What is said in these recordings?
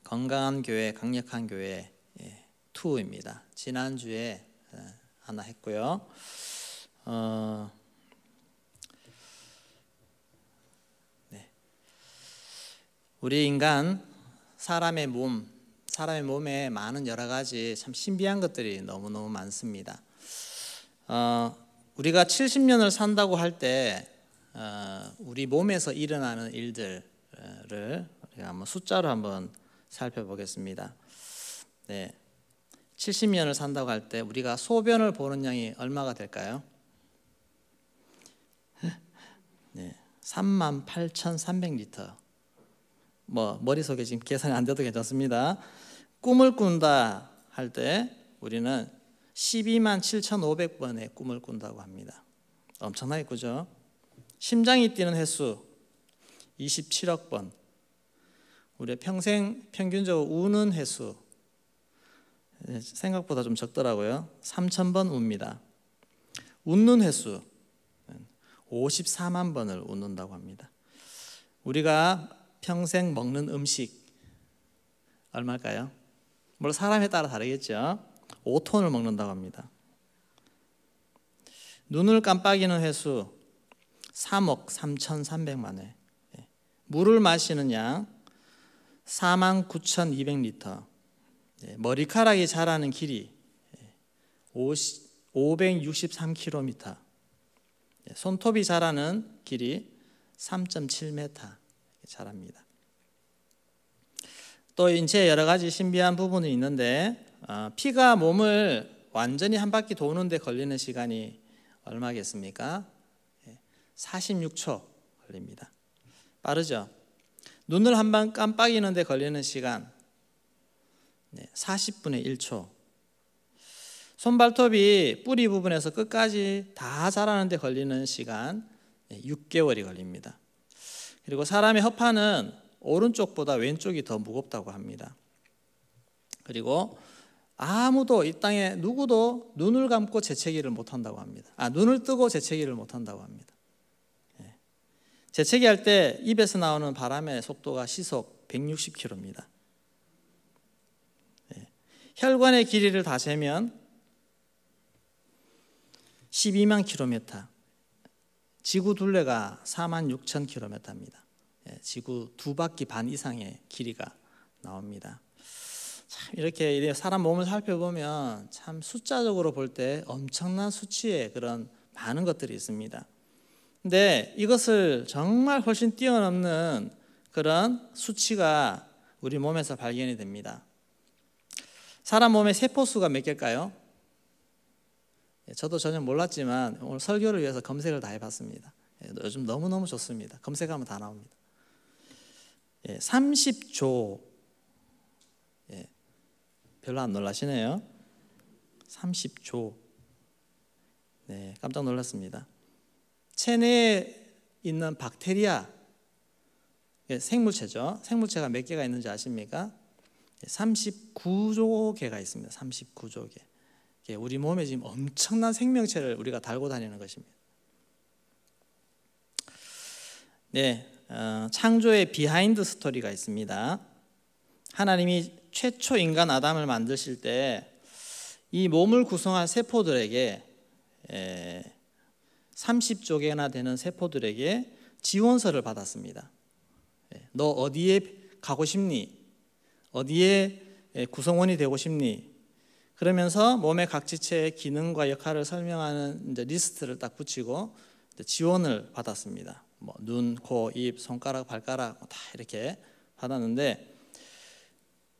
건강한 교회, 강력한 교회 2입니다. 지난주에 하나 했고요. 우리 인간 사람의 몸에 많은 여러 가지 참 신비한 것들이 너무너무 많습니다. 우리가 70년을 산다고 할 때 우리 몸에서 일어나는 일들을 우리가 한번 숫자로 한번 살펴보겠습니다. 70년을 산다고 할 때 우리가 소변을 보는 양이 얼마가 될까요? 38,300리터. 머릿속에 지금 계산이 안 돼도 괜찮습니다. 꿈을 꾼다 할 때 우리는 127,500번의 꿈을 꾼다고 합니다. 엄청나게 꾸죠? 심장이 뛰는 횟수 27억 번. 우리 평생 평균적으로 우는 횟수 생각보다 좀 적더라고요. 3,000번 웁니다. 웃는 횟수 54만 번을 웃는다고 합니다. 우리가 평생 먹는 음식 얼마일까요? 물론 사람에 따라 다르겠죠. 5톤을 먹는다고 합니다. 눈을 깜빡이는 횟수 3억 3,300만 회. 물을 마시는 양 49,200리터. 머리카락이 자라는 길이 563km. 손톱이 자라는 길이 3.7m 자랍니다. 또 인체에 여러 가지 신비한 부분이 있는데 피가 몸을 완전히 한 바퀴 도는데 걸리는 시간이 얼마겠습니까? 46초 걸립니다. 빠르죠? 눈을 한 번 깜빡이는데 걸리는 시간 40분의 1초. 손발톱이 뿌리 부분에서 끝까지 다 자라는데 걸리는 시간 6개월이 걸립니다. 그리고 사람의 허파는 오른쪽보다 왼쪽이 더 무겁다고 합니다. 그리고 아무도 이 땅에 누구도 눈을 감고 재채기를 못한다고 합니다. 눈을 뜨고 재채기를 못한다고 합니다. 재채기할 때 입에서 나오는 바람의 속도가 시속 160km입니다. 혈관의 길이를 다 재면 12만 킬로미터. 지구 둘레가 46,000km입니다. 지구 2바퀴 반 이상의 길이가 나옵니다. 참 이렇게 사람 몸을 살펴보면 참 숫자적으로 볼 때 엄청난 수치의 그런 많은 것들이 있습니다. 근데 이것을 정말 훨씬 뛰어넘는 그런 수치가 우리 몸에서 발견이 됩니다. 사람 몸의 세포수가 몇 개일까요? 저도 전혀 몰랐지만 오늘 설교를 위해서 검색을 다 해봤습니다. 요즘 너무너무 좋습니다. 검색하면 다 나옵니다. 30조. 별로 안 놀라시네요. 30조. 깜짝 놀랐습니다. 체내에 있는 박테리아, 생물체죠. 생물체가 몇 개가 있는지 아십니까? 39조 개가 있습니다. 39조 개. 우리 몸에 지금 엄청난 생명체를 우리가 달고 다니는 것입니다. 창조의 비하인드 스토리가 있습니다. 하나님이 최초 인간 아담을 만드실 때 이 몸을 구성한 세포들에게 30조 개나 되는 세포들에게 지원서를 받았습니다. 너 어디에 가고 싶니? 어디에 구성원이 되고 싶니? 그러면서 몸의 각 지체의 기능과 역할을 설명하는 리스트를 딱 붙이고 지원을 받았습니다. 눈, 코, 입, 손가락, 발가락 다 이렇게 받았는데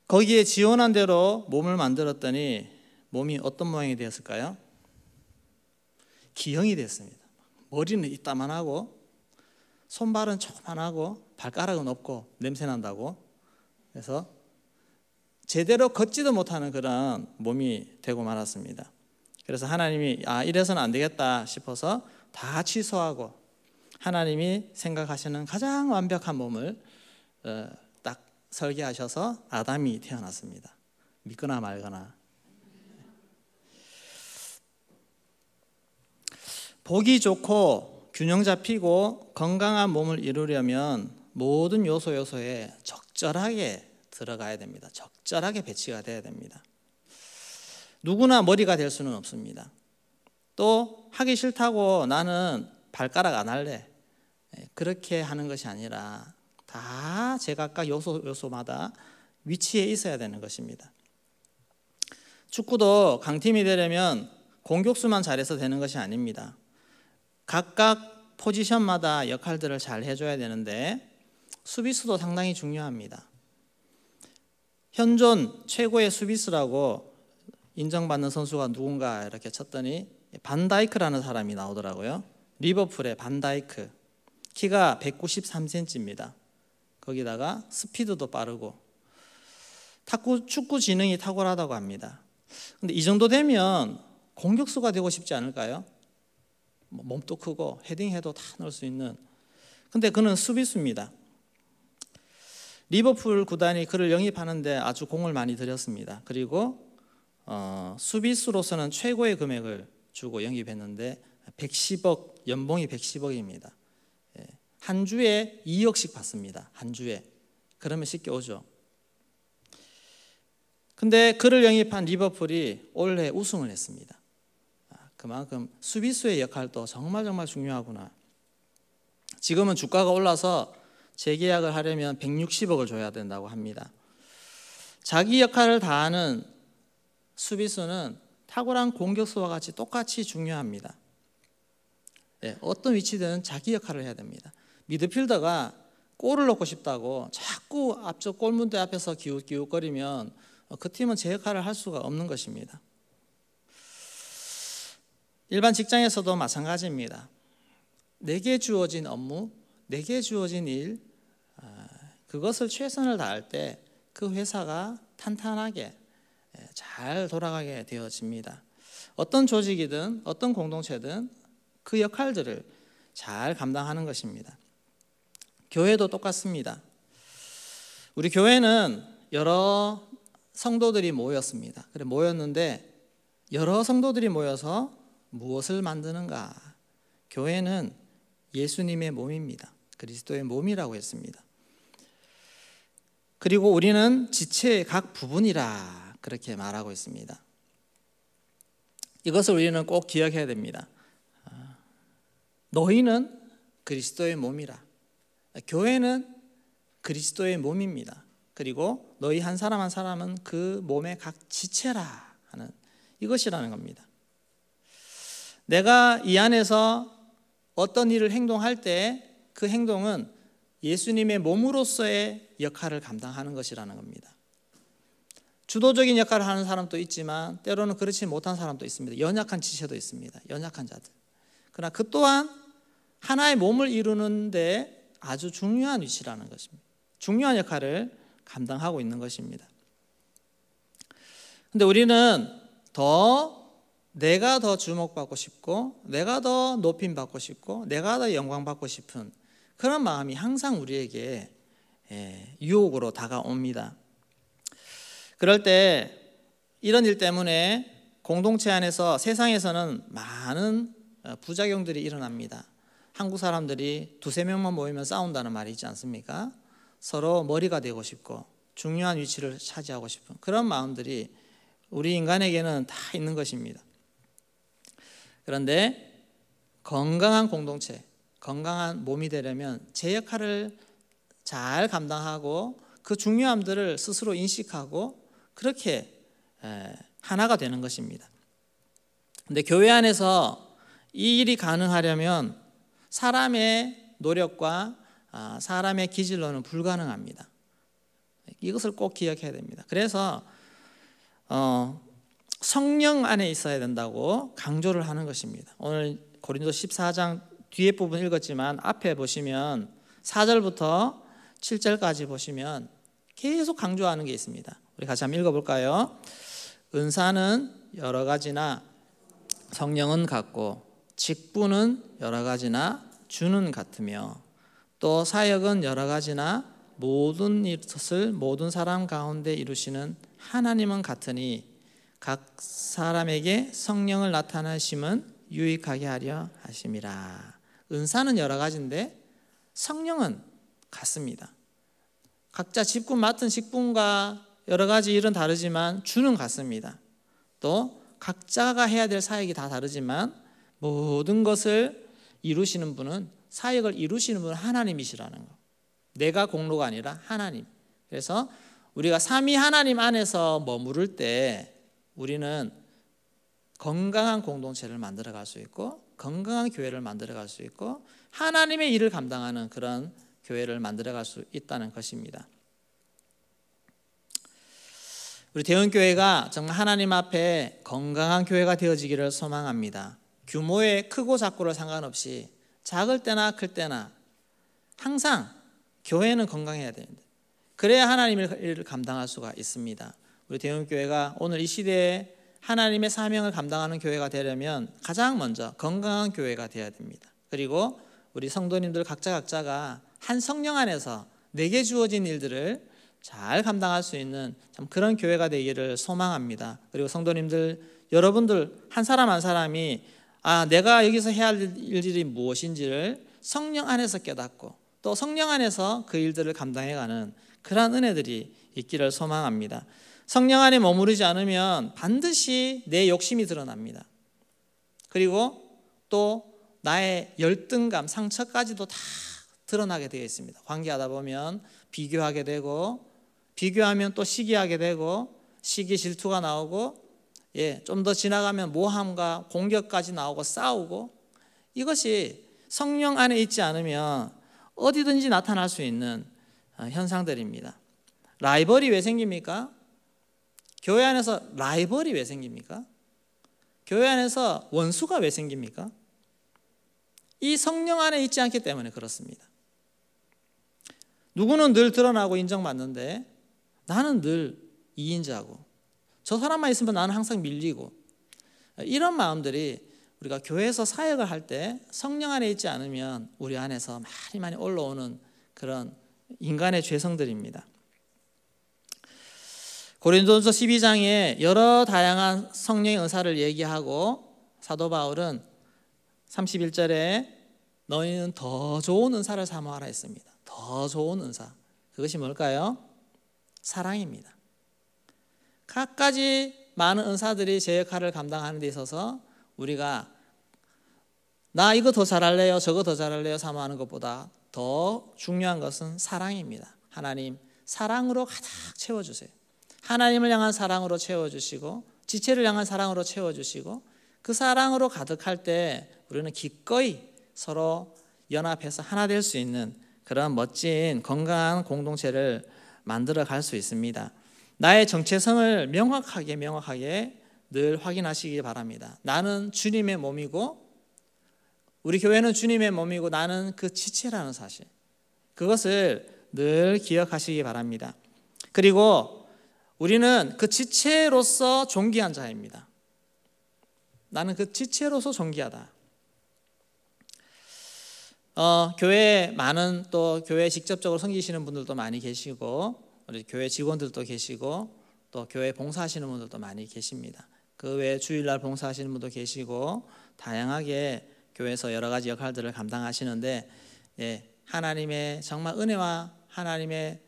거기에 지원한 대로 몸을 만들었더니 몸이 어떤 모양이 되었을까요? 기형이 됐습니다. 머리는 이따만하고 손발은 조그만하고 발가락은 없고 냄새 난다고. 그래서 제대로 걷지도 못하는 그런 몸이 되고 말았습니다. 그래서 하나님이 이래서는 안 되겠다 싶어서 다 취소하고 하나님이 생각하시는 가장 완벽한 몸을 딱 설계하셔서 아담이 태어났습니다. 믿거나 말거나. 보기 좋고 균형 잡히고 건강한 몸을 이루려면 모든 요소에 적절하게 들어가야 됩니다. 적절하게 배치가 돼야 됩니다. 누구나 머리가 될 수는 없습니다. 또 하기 싫다고 나는 발가락 안 할래, 그렇게 하는 것이 아니라 다 제각각 요소마다 위치에 있어야 되는 것입니다. 축구도 강팀이 되려면 공격수만 잘해서 되는 것이 아닙니다. 각각 포지션마다 역할들을 잘 해줘야 되는데 수비수도 상당히 중요합니다. 현존 최고의 수비수라고 인정받는 선수가 누군가 이렇게 쳤더니 반다이크라는 사람이 나오더라고요. 리버풀의 반다이크. 키가 193cm입니다. 거기다가 스피드도 빠르고 축구 지능이 탁월하다고 합니다. 근데 이 정도 되면 공격수가 되고 싶지 않을까요? 몸도 크고 헤딩해도 다 넣을 수 있는. 근데 그는 수비수입니다. 리버풀 구단이 그를 영입하는데 아주 공을 많이 들였습니다. 그리고 수비수로서는 최고의 금액을 주고 영입했는데 110억, 연봉이 110억입니다. 한 주에 2억씩 받습니다. 한 주에. 그러면 쉽게 오죠. 근데 그를 영입한 리버풀이 올해 우승을 했습니다. 그만큼 수비수의 역할도 정말 중요하구나. 지금은 주가가 올라서 재계약을 하려면 160억을 줘야 된다고 합니다. 자기 역할을 다하는 수비수는 탁월한 공격수와 같이 똑같이 중요합니다. 어떤 위치든 자기 역할을 해야 됩니다. 미드필더가 골을 넣고 싶다고 자꾸 앞쪽 골문대 앞에서 기웃기웃거리면 그 팀은 제 역할을 할 수가 없는 것입니다. 일반 직장에서도 마찬가지입니다. 내게 주어진 업무, 내게 주어진 일, 그것을 최선을 다할 때 그 회사가 탄탄하게 잘 돌아가게 되어집니다. 어떤 조직이든 어떤 공동체든 그 역할들을 잘 감당하는 것입니다. 교회도 똑같습니다. 우리 교회는 여러 성도들이 모였습니다. 그래 모였는데 여러 성도들이 모여서 무엇을 만드는가? 교회는 예수님의 몸입니다. 그리스도의 몸이라고 했습니다. 그리고 우리는 지체의 각 부분이라 그렇게 말하고 있습니다. 이것을 우리는 꼭 기억해야 됩니다. 너희는 그리스도의 몸이라. 교회는 그리스도의 몸입니다. 그리고 너희 한 사람 한 사람은 그 몸의 각 지체라 하는 이것이라는 겁니다. 내가 이 안에서 어떤 일을 행동할 때 그 행동은 예수님의 몸으로서의 역할을 감당하는 것이라는 겁니다. 주도적인 역할을 하는 사람도 있지만 때로는 그렇지 못한 사람도 있습니다. 연약한 지체도 있습니다. 연약한 자들. 그러나 그 또한 하나의 몸을 이루는데 아주 중요한 위치라는 것입니다. 중요한 역할을 감당하고 있는 것입니다. 그런데 우리는 내가 더 주목받고 싶고 내가 더 높임받고 싶고 내가 더 영광받고 싶은 그런 마음이 항상 우리에게 유혹으로 다가옵니다. 그럴 때 이런 일 때문에 공동체 안에서 세상에서는 많은 부작용들이 일어납니다. 한국 사람들이 두세 명만 모이면 싸운다는 말이 있지 않습니까? 서로 머리가 되고 싶고 중요한 위치를 차지하고 싶은 그런 마음들이 우리 인간에게는 다 있는 것입니다. 그런데 건강한 공동체, 건강한 몸이 되려면 제 역할을 잘 감당하고 그 중요함들을 스스로 인식하고 그렇게 하나가 되는 것입니다. 그런데 교회 안에서 이 일이 가능하려면 사람의 노력과 사람의 기질로는 불가능합니다. 이것을 꼭 기억해야 됩니다. 그래서 성령 안에 있어야 된다고 강조를 하는 것입니다. 오늘 고린도 14장 뒤에 부분 읽었지만 앞에 보시면 4절부터 7절까지 보시면 계속 강조하는 게 있습니다. 우리 같이 한번 읽어볼까요? 은사는 여러 가지나 성령은 같고 직분은 여러 가지나 주는 같으며 또 사역은 여러 가지나 모든 것을 모든 사람 가운데 이루시는 하나님은 같으니 각 사람에게 성령을 나타내심은 유익하게 하려 하심이라. 은사는 여러 가지인데 성령은 같습니다. 각자 직분 맡은 직분과 여러 가지 일은 다르지만 주는 같습니다. 또 각자가 해야 될 사역이 다 다르지만 모든 것을 이루시는 분은, 사역을 이루시는 분은 하나님이시라는 거. 내가 공로가 아니라 하나님. 그래서 우리가 삼위 하나님 안에서 머무를 때 우리는 건강한 공동체를 만들어갈 수 있고 건강한 교회를 만들어갈 수 있고 하나님의 일을 감당하는 그런 교회를 만들어갈 수 있다는 것입니다. 우리 대원교회가 정말 하나님 앞에 건강한 교회가 되어지기를 소망합니다. 규모의 크고 작고를 상관없이 작을 때나 클 때나 항상 교회는 건강해야 됩니다. 그래야 하나님의 일을 감당할 수가 있습니다. 우리 대원교회가 오늘 이 시대에 하나님의 사명을 감당하는 교회가 되려면 가장 먼저 건강한 교회가 되어야 됩니다. 그리고 우리 성도님들 각자가 한 성령 안에서 내게 주어진 일들을 잘 감당할 수 있는 참 그런 교회가 되기를 소망합니다. 그리고 성도님들 여러분들 한 사람 한 사람이 내가 여기서 해야 할 일들이 무엇인지를 성령 안에서 깨닫고 또 성령 안에서 그 일들을 감당해가는 그러한 은혜들이 있기를 소망합니다. 성령 안에 머무르지 않으면 반드시 내 욕심이 드러납니다. 그리고 또 나의 열등감, 상처까지도 다 드러나게 되어 있습니다. 관계하다 보면 비교하게 되고 비교하면 또 시기하게 되고 시기 질투가 나오고 좀 더 지나가면 모함과 공격까지 나오고 싸우고 이것이 성령 안에 있지 않으면 어디든지 나타날 수 있는 현상들입니다. 라이벌이 왜 생깁니까? 교회 안에서 라이벌이 왜 생깁니까? 교회 안에서 원수가 왜 생깁니까? 이 성령 안에 있지 않기 때문에 그렇습니다. 누구는 늘 드러나고 인정받는데 나는 늘 이인자고 저 사람만 있으면 나는 항상 밀리고 이런 마음들이 우리가 교회에서 사역을 할 때 성령 안에 있지 않으면 우리 안에서 많이 올라오는 그런 인간의 죄성들입니다. 고린도전서 12장에 여러 다양한 성령의 은사를 얘기하고 사도 바울은 31절에 너희는 더 좋은 은사를 사모하라 했습니다. 더 좋은 은사. 그것이 뭘까요? 사랑입니다. 갖가지 많은 은사들이 제 역할을 감당하는 데 있어서 우리가 나 이거 더 잘할래요, 저거 더 잘할래요 사모하는 것보다 더 중요한 것은 사랑입니다. 하나님 사랑으로 가득 채워주세요. 하나님을 향한 사랑으로 채워주시고 지체를 향한 사랑으로 채워주시고 그 사랑으로 가득할 때 우리는 기꺼이 서로 연합해서 하나 될 수 있는 그런 멋진 건강한 공동체를 만들어 갈 수 있습니다. 나의 정체성을 명확하게 늘 확인하시기 바랍니다. 나는 주님의 몸이고 우리 교회는 주님의 몸이고 나는 그 지체라는 사실, 그것을 늘 기억하시기 바랍니다. 그리고 우리는 그 지체로서 존귀한 자입니다. 나는 그 지체로서 존귀하다. 교회에 많은 또 교회에 직접적으로 섬기시는 분들도 많이 계시고 우리 교회 직원들도 계시고 또 교회 봉사하시는 분들도 많이 계십니다. 그 외에 주일날 봉사하시는 분도 계시고 다양하게 교회에서 여러 가지 역할들을 감당하시는데 하나님의 정말 은혜와 하나님의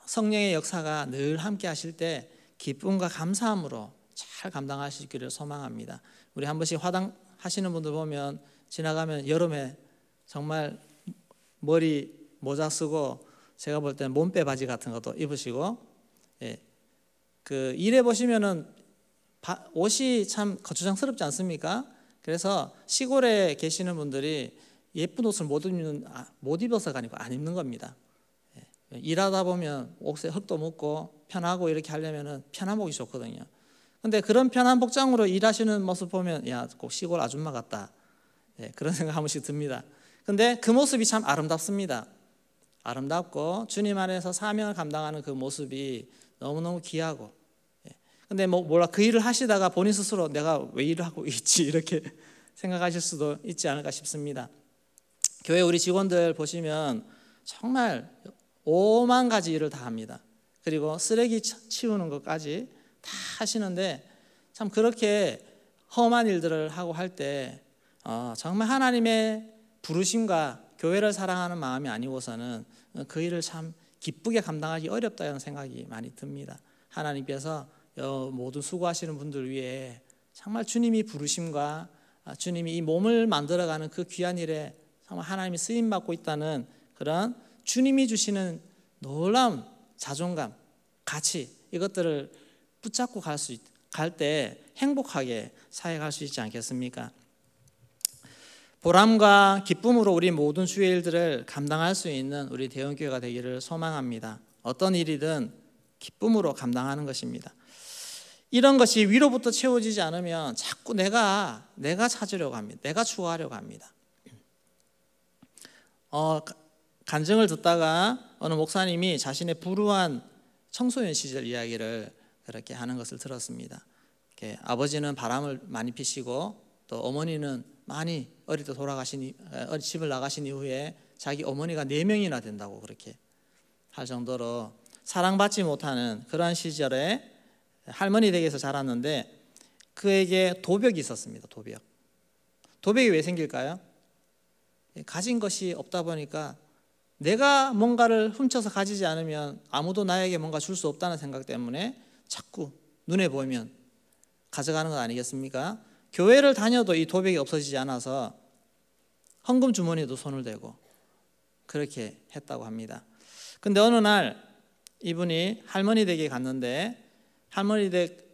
성령의 역사가 늘 함께 하실 때 기쁨과 감사함으로 잘 감당하시기를 소망합니다. 우리 한 번씩 화당 하시는 분들 보면 지나가면 여름에 정말 머리 모자 쓰고 제가 볼 때는 몸빼 바지 같은 것도 입으시고 그 일해 보시면은 옷이 참 거추장스럽지 않습니까? 그래서 시골에 계시는 분들이 예쁜 옷을 못 입어서가 아니고 안 입는 겁니다. 일하다 보면 옷에 흙도 묻고 편하고 이렇게 하려면은 편한복이 좋거든요. 근데 그런 편한 복장으로 일하시는 모습 보면 꼭 시골 아줌마 같다. 그런 생각 한 번씩 듭니다. 근데 그 모습이 참 아름답습니다. 아름답고 주님 안에서 사명을 감당하는 그 모습이 너무너무 귀하고 근데 몰라 그 일을 하시다가 본인 스스로 내가 왜 일을 하고 있지 이렇게 생각하실 수도 있지 않을까 싶습니다. 교회 우리 직원들 보시면 정말 5만 가지 일을 다 합니다. 그리고 쓰레기 치우는 것까지 다 하시는데 참 그렇게 험한 일들을 하고 할 때 정말 하나님의 부르심과 교회를 사랑하는 마음이 아니고서는 그 일을 참 기쁘게 감당하기 어렵다는 생각이 많이 듭니다. 하나님께서 모든 수고하시는 분들 위해 정말 주님이 부르심과 주님이 이 몸을 만들어가는 그 귀한 일에 정말 하나님이 쓰임받고 있다는 그런 주님이 주시는 놀라운 자존감, 가치, 이것들을 붙잡고 갈 때 행복하게 사역할 수 있지 않겠습니까? 보람과 기쁨으로 우리 모든 주의 일들을 감당할 수 있는 우리 대형교회가 되기를 소망합니다. 어떤 일이든 기쁨으로 감당하는 것입니다. 이런 것이 위로부터 채워지지 않으면 자꾸 내가 찾으려고 합니다. 내가 추구하려고 합니다. 간증을 듣다가 어느 목사님이 자신의 불우한 청소년 시절 이야기를 그렇게 하는 것을 들었습니다. 아버지는 바람을 많이 피시고 또 어머니는 많이 어릴 때 집을 나가신 이후에 자기 어머니가 4명이나 된다고 그렇게 할 정도로 사랑받지 못하는 그러한 시절에 할머니 댁에서 자랐는데 그에게 도벽이 있었습니다. 도벽이 왜 생길까요? 가진 것이 없다 보니까 내가 뭔가를 훔쳐서 가지지 않으면 아무도 나에게 뭔가 줄 수 없다는 생각 때문에 자꾸 눈에 보이면 가져가는 것 아니겠습니까? 교회를 다녀도 이 도벽이 없어지지 않아서 헌금 주머니에도 손을 대고 그렇게 했다고 합니다. 근데 어느 날 이분이 할머니 댁에 갔는데 할머니 댁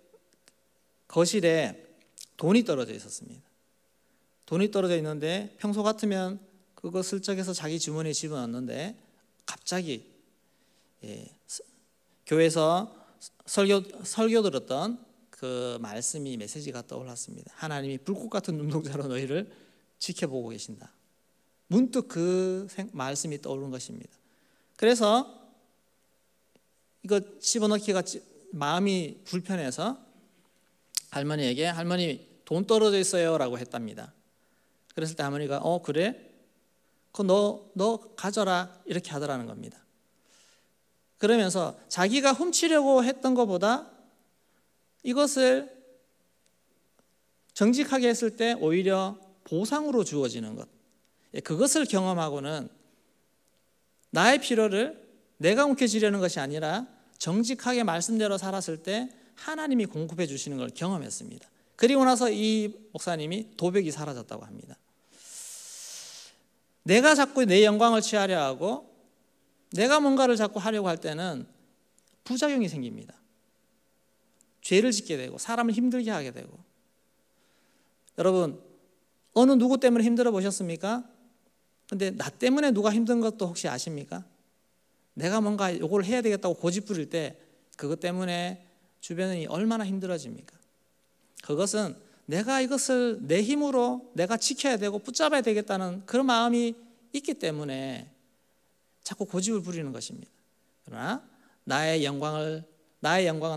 거실에 돈이 떨어져 있었습니다. 돈이 떨어져 있는데 평소 같으면 그거 슬쩍해서 자기 주머니에 집어넣는데 갑자기 교회에서 설교 들었던 그 말씀이 메시지가 떠올랐습니다. 하나님이 불꽃 같은 눈동자로 너희를 지켜보고 계신다. 문득 그 말씀이 떠오른 것입니다. 그래서 이거 집어넣기가 마음이 불편해서 할머니에게 할머니 돈 떨어져 있어요 라고 했답니다. 그랬을 때 할머니가 그래? 그거 너 가져라 이렇게 하더라는 겁니다. 그러면서 자기가 훔치려고 했던 것보다 이것을 정직하게 했을 때 오히려 보상으로 주어지는 것, 그것을 경험하고는 나의 필요를 내가 움켜쥐려는 것이 아니라 정직하게 말씀대로 살았을 때 하나님이 공급해 주시는 걸 경험했습니다. 그리고 나서 이 목사님이 도벽이 사라졌다고 합니다. 내가 자꾸 내 영광을 취하려 하고 내가 뭔가를 자꾸 하려고 할 때는 부작용이 생깁니다. 죄를 짓게 되고 사람을 힘들게 하게 되고. 여러분, 어느 누구 때문에 힘들어 보셨습니까? 근데 나 때문에 누가 힘든 것도 혹시 아십니까? 내가 뭔가 이걸 해야 되겠다고 고집 부릴 때 그것 때문에 주변이 얼마나 힘들어집니까? 그것은 내가 이것을 내 힘으로 내가 지켜야 되고 붙잡아야 되겠다는 그런 마음이 있기 때문에 자꾸 고집을 부리는 것입니다. 그러나 나의 영광은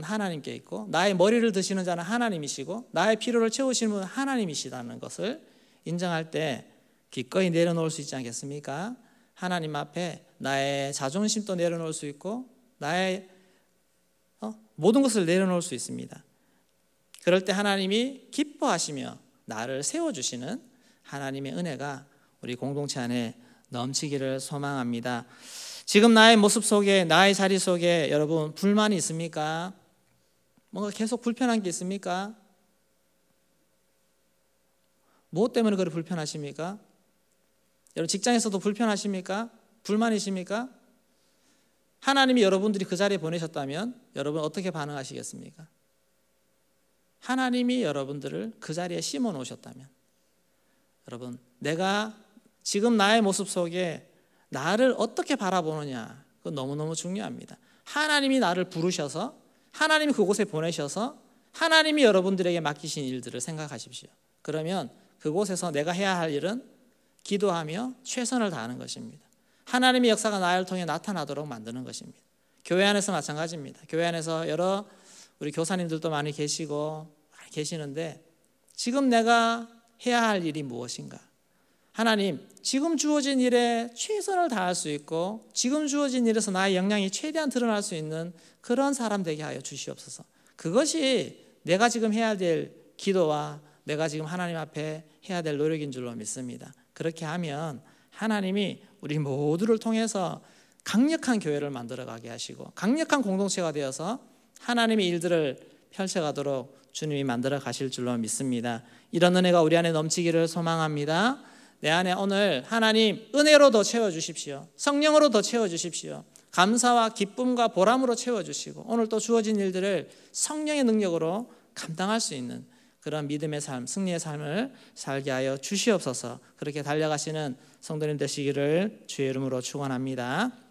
하나님께 있고 나의 머리를 드시는 자는 하나님이시고 나의 필요를 채우시는 분은 하나님이시다는 것을 인정할 때 기꺼이 내려놓을 수 있지 않겠습니까? 하나님 앞에 나의 자존심도 내려놓을 수 있고 나의 모든 것을 내려놓을 수 있습니다. 그럴 때 하나님이 기뻐하시며 나를 세워주시는 하나님의 은혜가 우리 공동체 안에 넘치기를 소망합니다. 지금 나의 모습 속에 나의 자리 속에 여러분 불만이 있습니까? 뭔가 계속 불편한 게 있습니까? 무엇 때문에 그렇게 불편하십니까? 여러분 직장에서도 불편하십니까? 불만이십니까? 하나님이 여러분들이 그 자리에 보내셨다면 여러분 어떻게 반응하시겠습니까? 하나님이 여러분들을 그 자리에 심어 놓으셨다면 여러분 내가 지금 나의 모습 속에 나를 어떻게 바라보느냐 그건 너무너무 중요합니다. 하나님이 나를 부르셔서 하나님이 그곳에 보내셔서 하나님이 여러분들에게 맡기신 일들을 생각하십시오. 그러면 그곳에서 내가 해야 할 일은 기도하며 최선을 다하는 것입니다. 하나님의 역사가 나를 통해 나타나도록 만드는 것입니다. 교회 안에서 마찬가지입니다. 교회 안에서 우리 교사님들도 많이 계시는데 지금 내가 해야 할 일이 무엇인가? 하나님, 지금 주어진 일에 최선을 다할 수 있고 지금 주어진 일에서 나의 역량이 최대한 드러날 수 있는 그런 사람 되게 하여 주시옵소서. 그것이 내가 지금 해야 될 기도와 내가 지금 하나님 앞에 해야 될 노력인 줄로 믿습니다. 그렇게 하면 하나님이 우리 모두를 통해서 강력한 교회를 만들어가게 하시고 강력한 공동체가 되어서 하나님의 일들을 펼쳐가도록 주님이 만들어 가실 줄로 믿습니다. 이런 은혜가 우리 안에 넘치기를 소망합니다. 내 안에 오늘 하나님 은혜로 더 채워주십시오. 성령으로 더 채워주십시오. 감사와 기쁨과 보람으로 채워주시고 오늘 또 주어진 일들을 성령의 능력으로 감당할 수 있는 그런 믿음의 삶, 승리의 삶을 살게 하여 주시옵소서. 그렇게 달려가시는 성도님 되시기를 주의 이름으로 축원합니다.